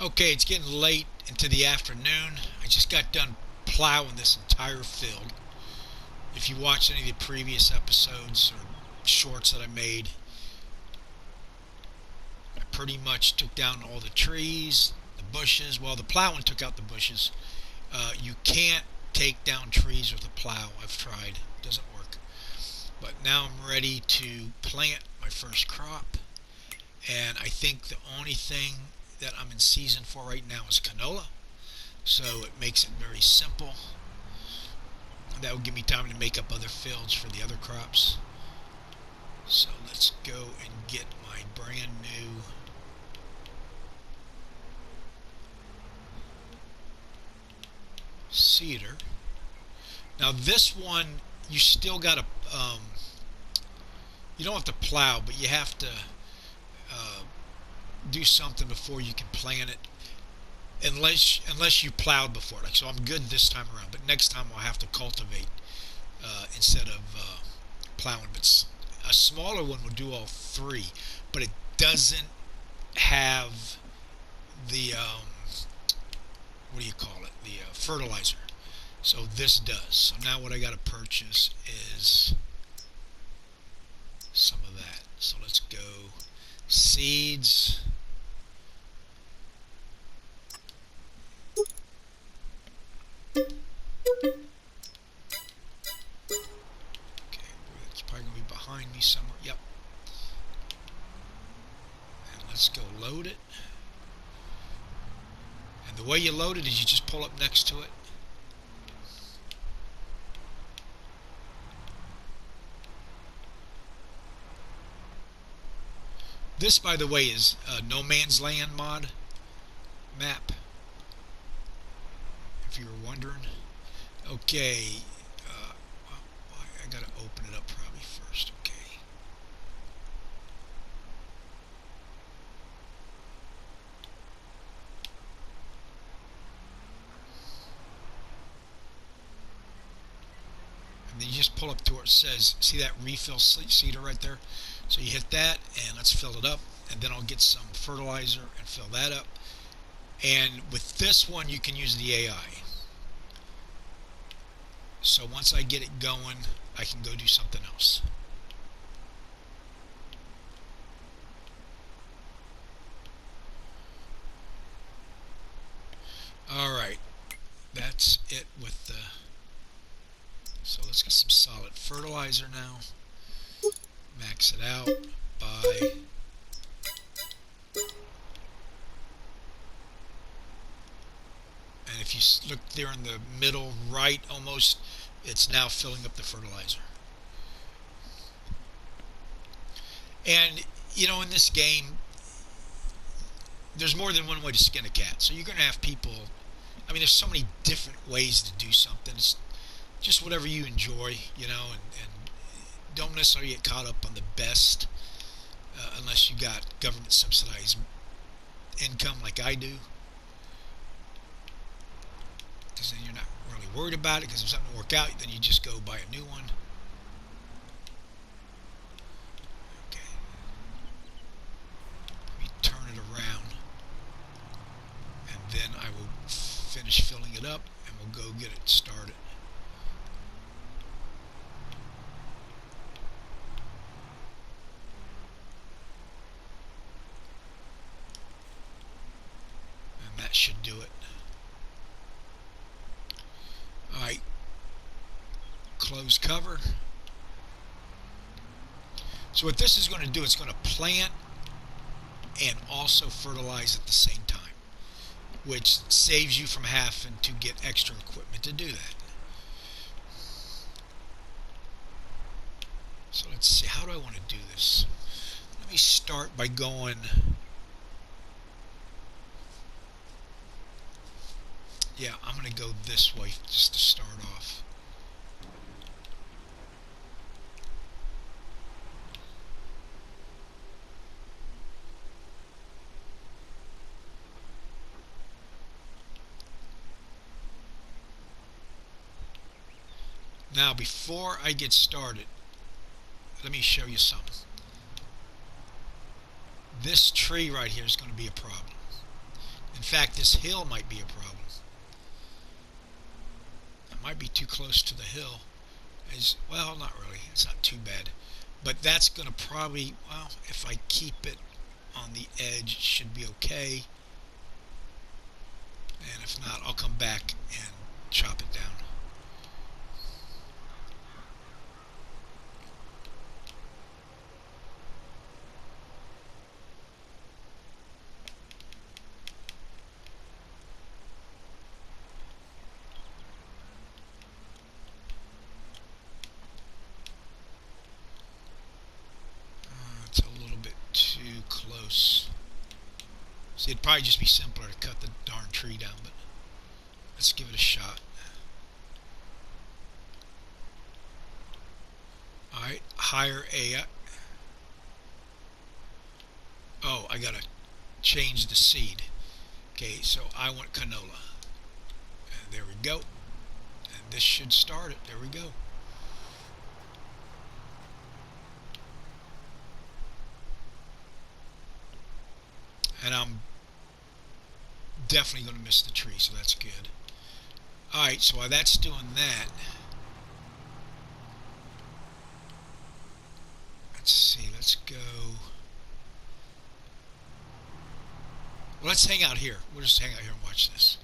Okay, it's getting late into the afternoon. I just got done plowing this entire field. If you watched any of the previous episodes or shorts that I made, I pretty much took down all the trees, the bushes. Well, the plowing took out the bushes. You can't take down trees with a plow. I've tried. It doesn't work. But now I'm ready to plant my first crop. And I think the only thing that I'm in season for right now is canola. So it makes it very simple. That will give me time to make up other fields for the other crops. So let's go and get my brand new seeder. Now this one, you still got to, you don't have to plow, but you have to do something before you can plant it. Unless you plowed before. Like, so I'm good this time around, but next time I'll have to cultivate instead of plowing. But a smaller one will do all three, but it doesn't have the what do you call it? The fertilizer. So this does. So now what I got to purchase is some of that. So let's go seeds. Okay, it's probably going to be behind me somewhere. Yep. And let's go load it. And the way you load it is you just pull up next to it. This, by the way, is No Man's Land mod map, if you were wondering. Okay, I gotta open it up probably first. Okay. And then you just pull up to where it says, see that refill seeder right there? So you hit that, and let's fill it up, and then I'll get some fertilizer and fill that up. And with this one, you can use the AI. So once I get it going, I can go do something else. Alright, that's it with the... So let's get some solid fertilizer now. Max it out by... And if you look there in the middle right almost, it's now filling up the fertilizer. And, you know, in this game, there's more than one way to skin a cat. So you're going to have people, I mean, there's so many different ways to do something. It's just whatever you enjoy, you know, and don't necessarily get caught up on the best unless you got government subsidized income like I do. Because then you're not really worried about it, because if something don't work out, then you just go buy a new one. Okay. Let me turn it around, and then I will finish filling it up, and we'll go get it started. And that should do it. Alright, close cover. So what this is going to do, it's going to plant and also fertilize at the same time, which saves you from having to get extra equipment to do that. So let's see, how do I want to do this? Let me start by going... Yeah, I'm going to go this way just to start off. Now, before I get started, let me show you something. This tree right here is going to be a problem. In fact, this hill might be a problem. It might be too close to the hill. Well, not really. It's not too bad. But that's going to probably, well, if I keep it on the edge, it should be okay. And if not, I'll come back and chop it down. It's a little bit too close. See, it'd probably just be simpler to cut the darn tree down, but let's give it a shot. Alright, higher A. Oh, I gotta change the seed. Okay, so I want canola. And there we go. And this should start it. There we go. And I'm definitely going to miss the tree, so that's good. Alright, so while that's doing that, let's see, let's go. Well, let's hang out here. We'll just hang out here and watch this.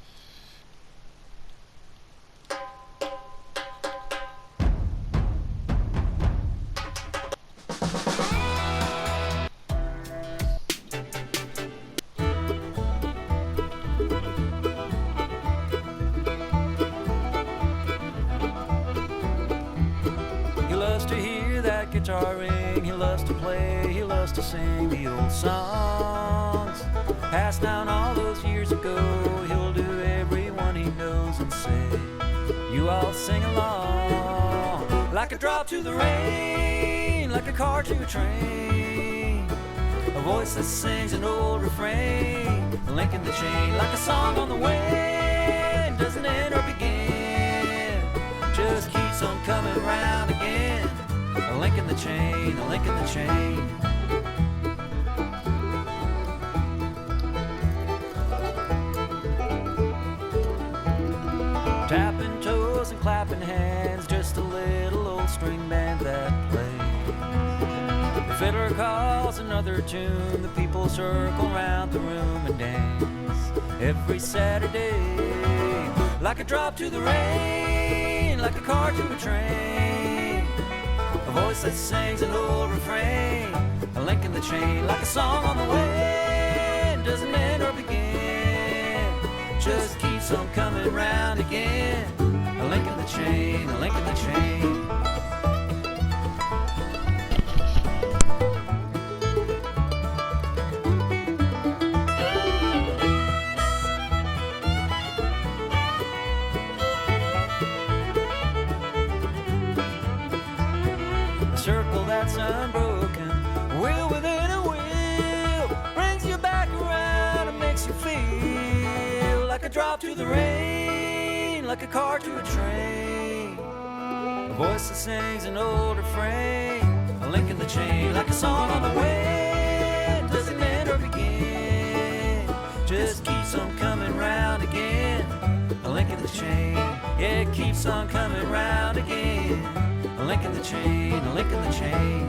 Guitar ring, he loves to play, he loves to sing the old songs passed down all those years ago. He'll do every one he knows and say, you all sing along. Like a drop to the rain, like a car to a train, a voice that sings an old refrain, a link in the chain. Like a song on the wind, doesn't end or begin, just keeps on coming round again. A link in the chain, a link in the chain. Tapping toes and clapping hands, just a little old string band that plays. The fiddler calls another tune, the people circle round the room and dance every Saturday. Like a drop to the rain, like a car to a train, a voice that sings an old refrain, a link in the chain. Like a song on the wind, doesn't end or begin, just keeps on coming round again. A link in the chain, a link in the chain. Circle that's unbroken, wheel within a wheel, brings you back around and makes you feel like a drop to the rain, like a car to a train, a voice that sings an old refrain, a link in the chain. Like a song on the wind, doesn't end or begin, just keeps on coming round again. A link in the chain, yeah, it keeps on coming round again. A link in the chain, a link in the chain.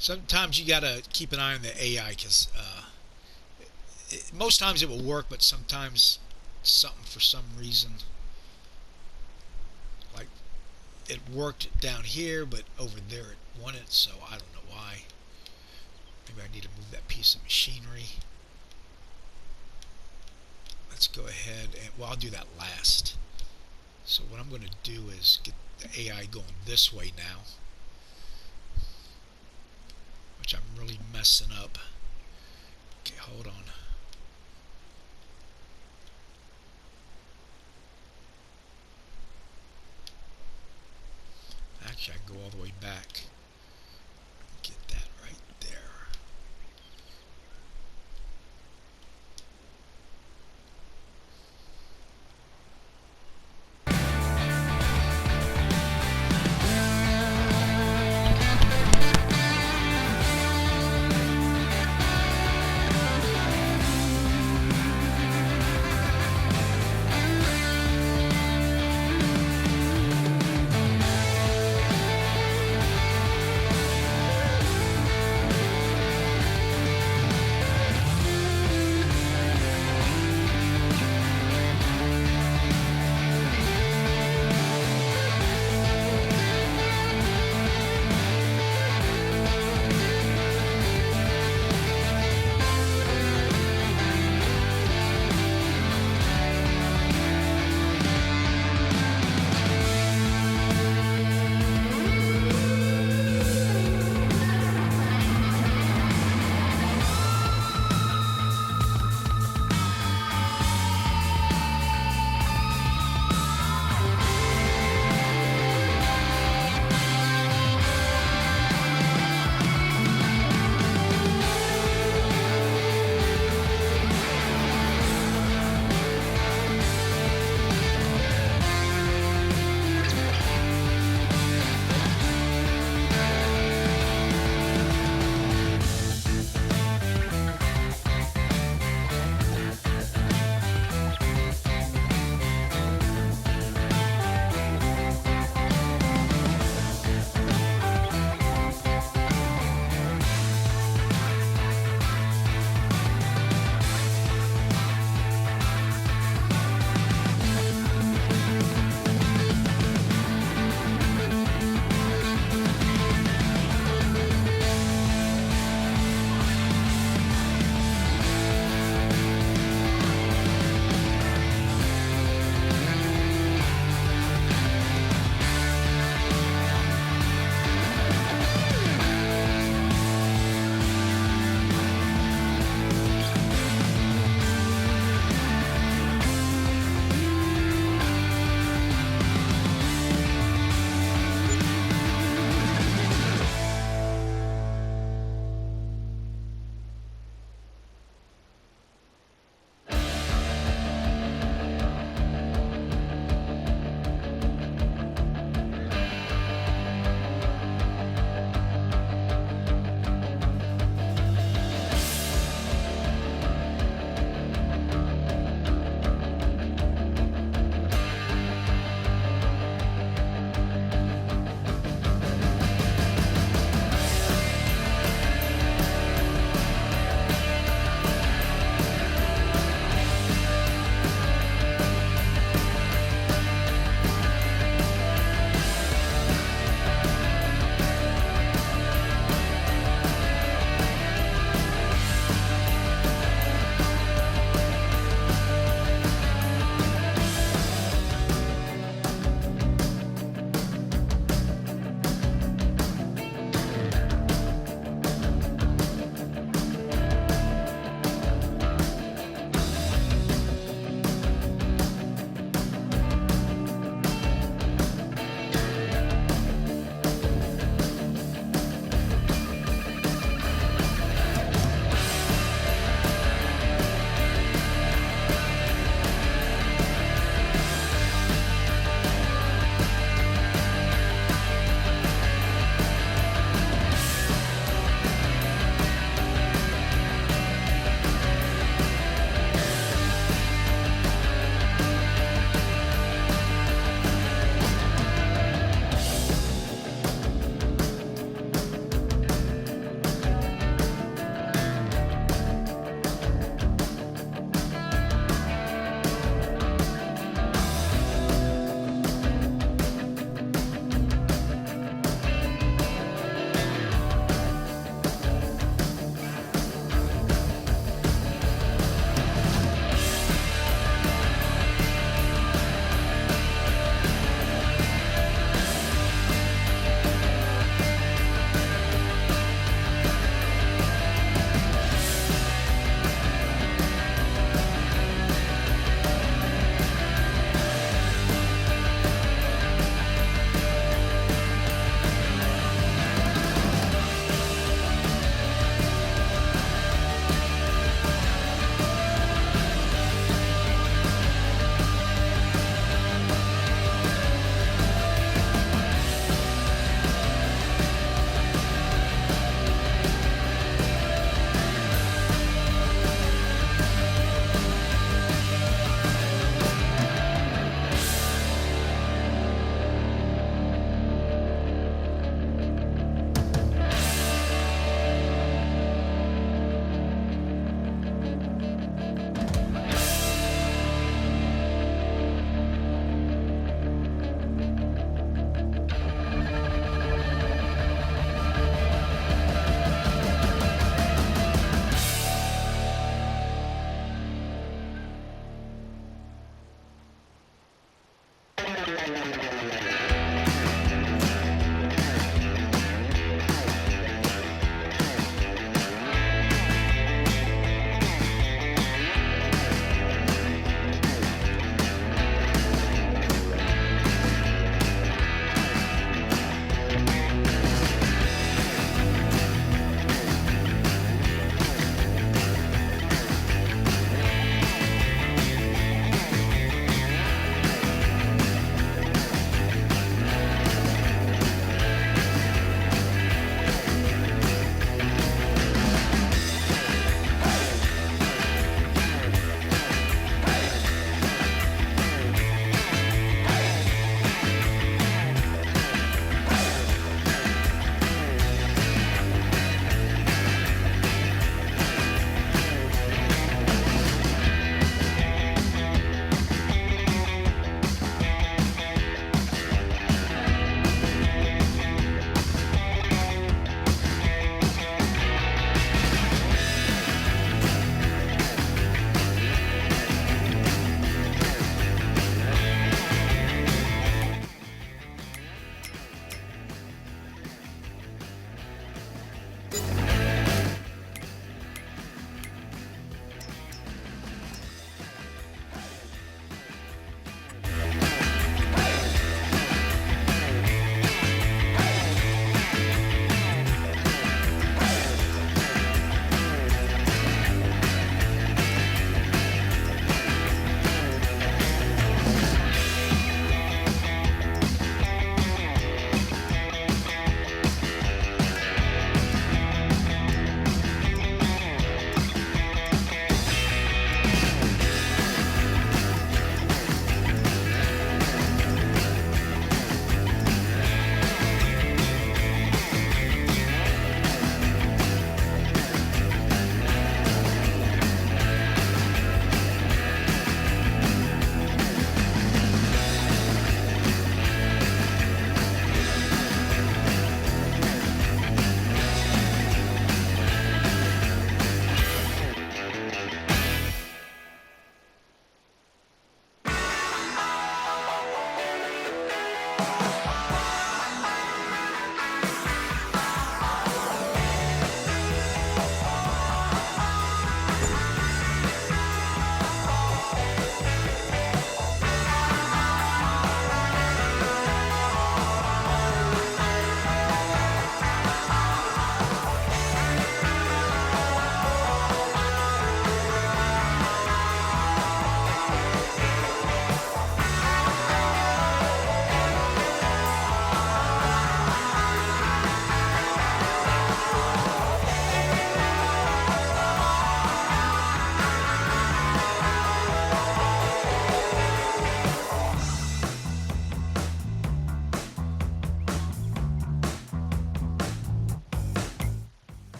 Sometimes you gotta keep an eye on the AI because most times it will work, but sometimes something for some reason, like it worked down here, but over there it wouldn't. So I don't know why. Maybe I need to move that piece of machinery. Let's go ahead and, well, I'll do that last. So what I'm going to do is get the AI going this way now, which I'm really messing up. Okay, hold on. Actually, I can go all the way back. Get that right there.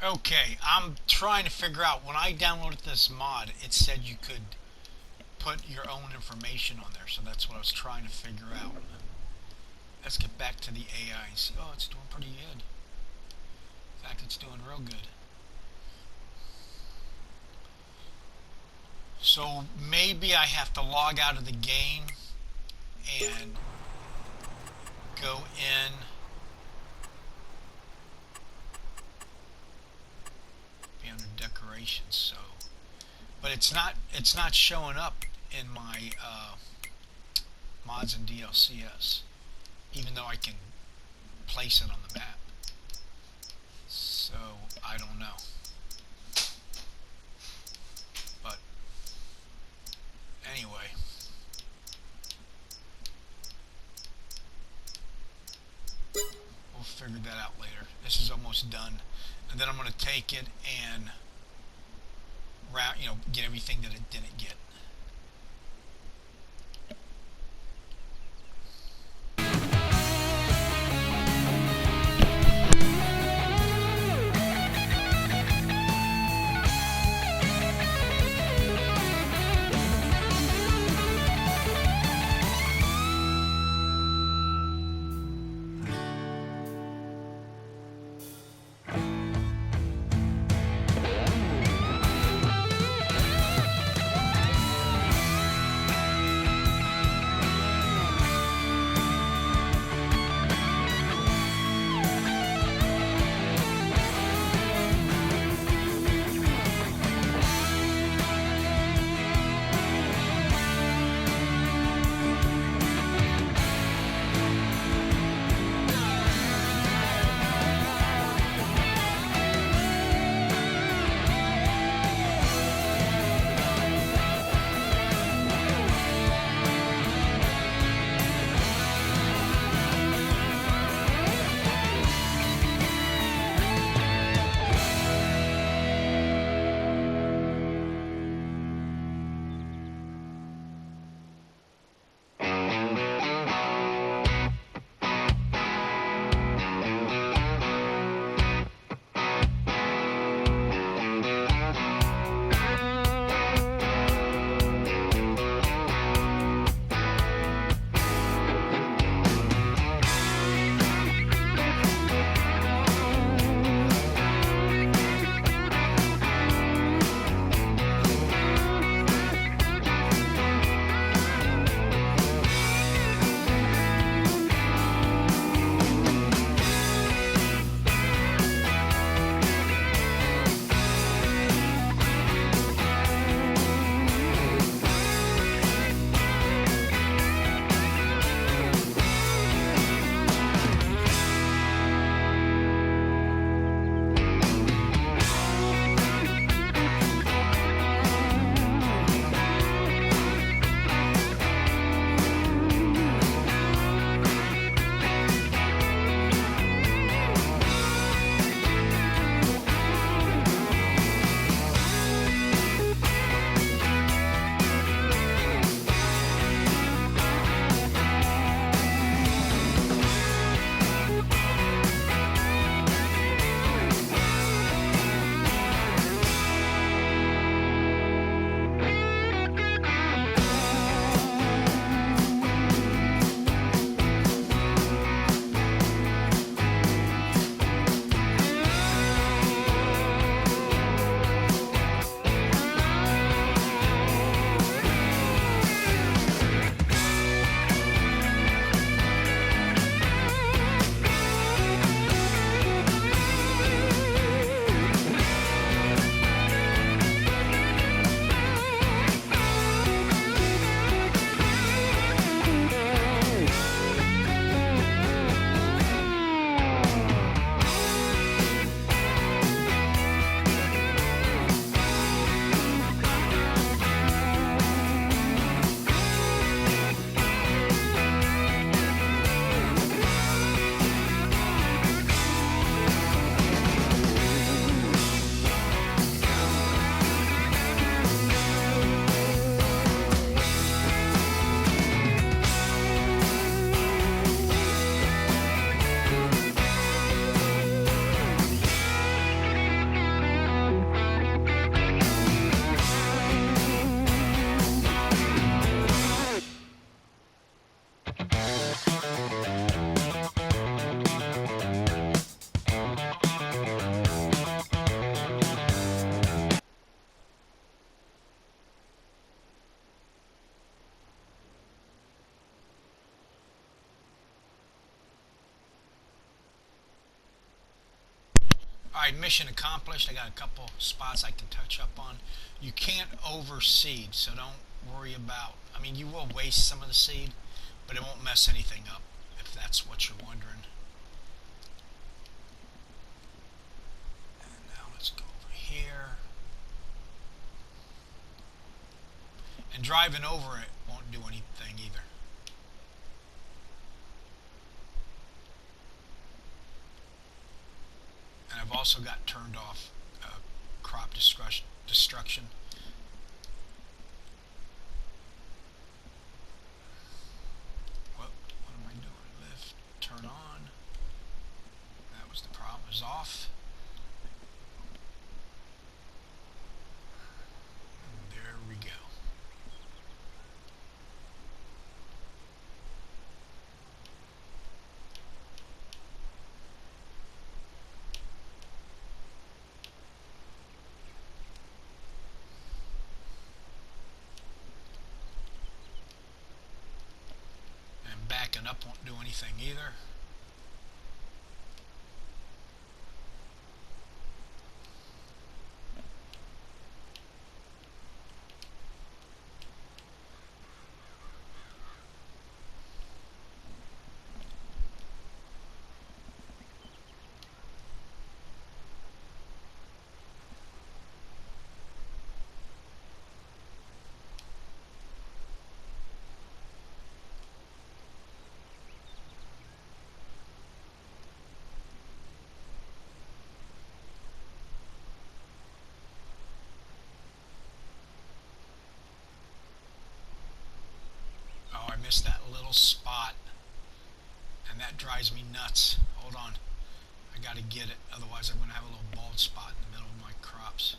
Okay, I'm trying to figure out, when I downloaded this mod, it said you could put your own information on there, so that's what I was trying to figure out. Let's get back to the AI and see. Oh, it's doing pretty good. In fact, it's doing real good. So maybe I have to log out of the game and go in. Be under decorations. So, but it's not showing up in my mods and DLCS, even though I can place it on the map. So I don't know. But anyway, we'll figure that out later. This is almost done, and then I'm going to take it and get everything that it didn't get. Alright, mission accomplished. I got a couple spots I can touch up on. You can't overseed, so don't worry about... I mean, you will waste some of the seed, but it won't mess anything up, if that's what you're wondering. And now let's go over here. And driving over it won't do anything either. And I've also got turned off crop destruction. What am I doing? Lift, turn on. That was the problem. It was off. And there we go. Backing up won't do anything either. I missed that little spot, and that drives me nuts. Hold on, I gotta get it, otherwise I'm gonna have a little bald spot in the middle of my crops.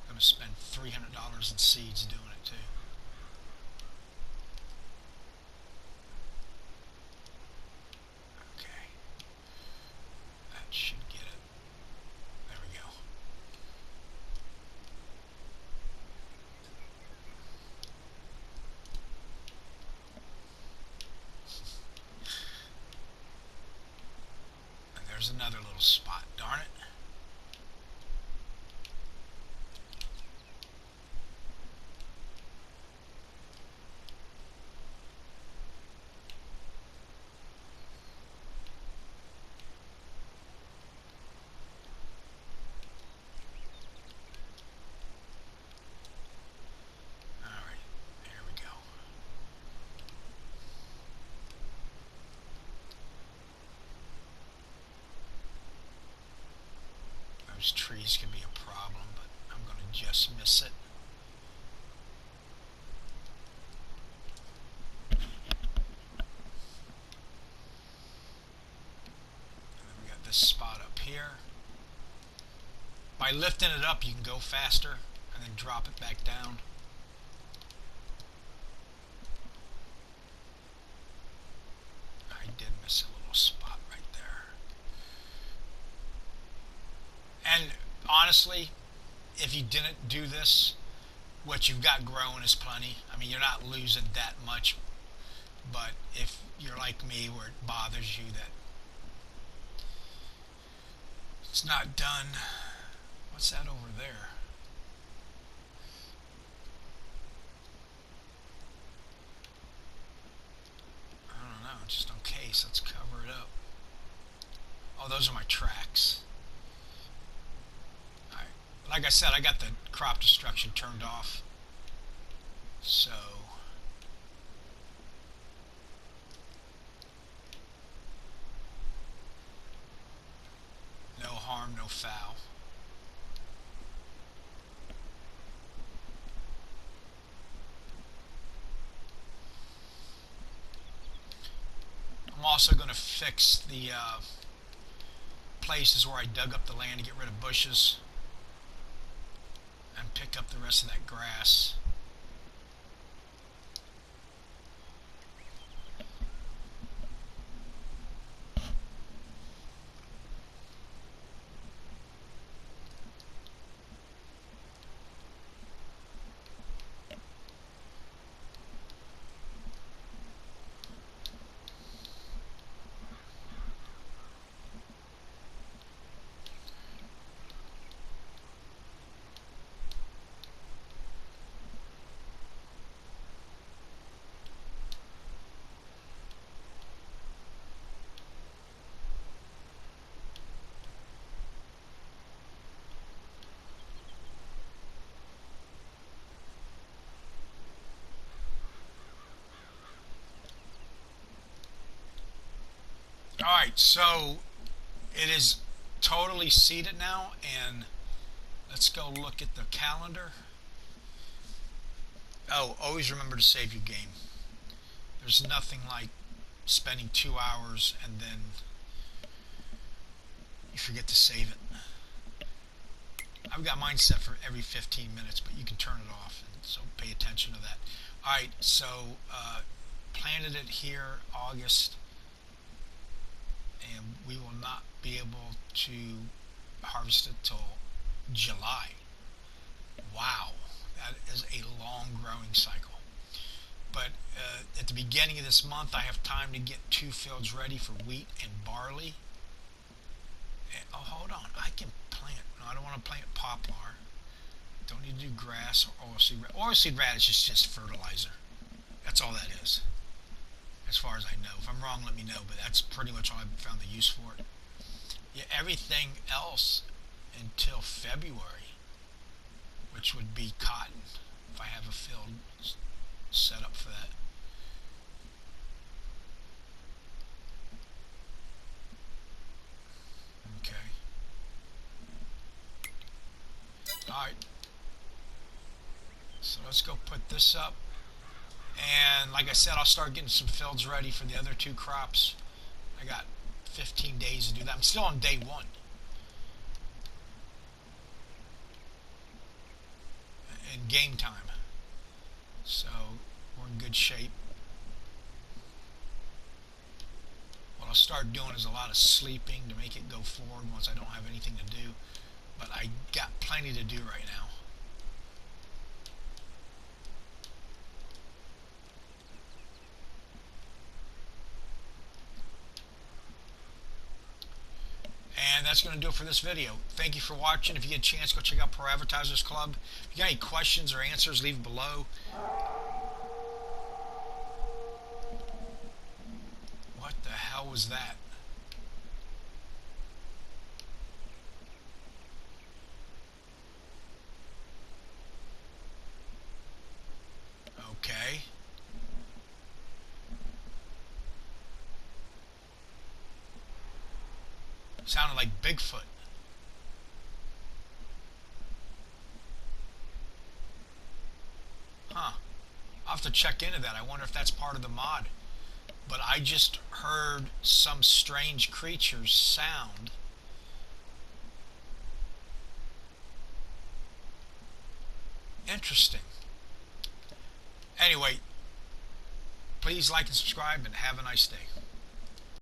I'm gonna spend $300 in seeds doing it too. Okay, that should get it. There we go. There's another little spot, darn it. Alright, here we go. Those trees can be a problem, but I'm going to just miss it. And then we got this spot up here. By lifting it up, you can go faster and then drop it back down. I did miss a little spot right there. And honestly, if you didn't do this, what you've got growing is plenty. I mean, you're not losing that much, but if you're like me where it bothers you that it's not done. What's that over there? I don't know, just in case, let's cover it up. Oh, those are my tracks. Like I said, I got the crop destruction turned off, so no harm, no foul. I'm also going to fix the places where I dug up the land to get rid of bushes and pick up the rest of that grass. Alright, so it is totally seated now, and let's go look at the calendar. Oh, always remember to save your game. There's nothing like spending 2 hours and then you forget to save it. I've got mine set for every 15 minutes, but you can turn it off, and so pay attention to that. Alright, so planted it here August, and we will not be able to harvest it till July. Wow, that is a long growing cycle. But at the beginning of this month, I have time to get 2 fields ready for wheat and barley. And, oh, hold on, I can plant. No, I don't want to plant poplar. Don't need to do grass or oilseed radish. Oilseed radish is just fertilizer. That's all that is, as far as I know. If I'm wrong, let me know, but that's pretty much all I've found the use for it. Yeah, everything else until February, which would be cotton, if I have a field set up for that. Okay. Alright. So let's go put this up. And like I said, I'll start getting some fields ready for the other 2 crops. I got 15 days to do that. I'm still on day 1. In game time. So we're in good shape. What I'll start doing is a lot of sleeping to make it go forward once I don't have anything to do. But I got plenty to do right now. And that's going to do it for this video. Thank you for watching. If you get a chance, go check out Pro Advertisers Club. If you got any questions or answers, leave below. What the hell was that? Okay. Sounded like Bigfoot. Huh. I'll have to check into that. I wonder if that's part of the mod. But I just heard some strange creature's sound. Interesting. Anyway, please like and subscribe, and have a nice day.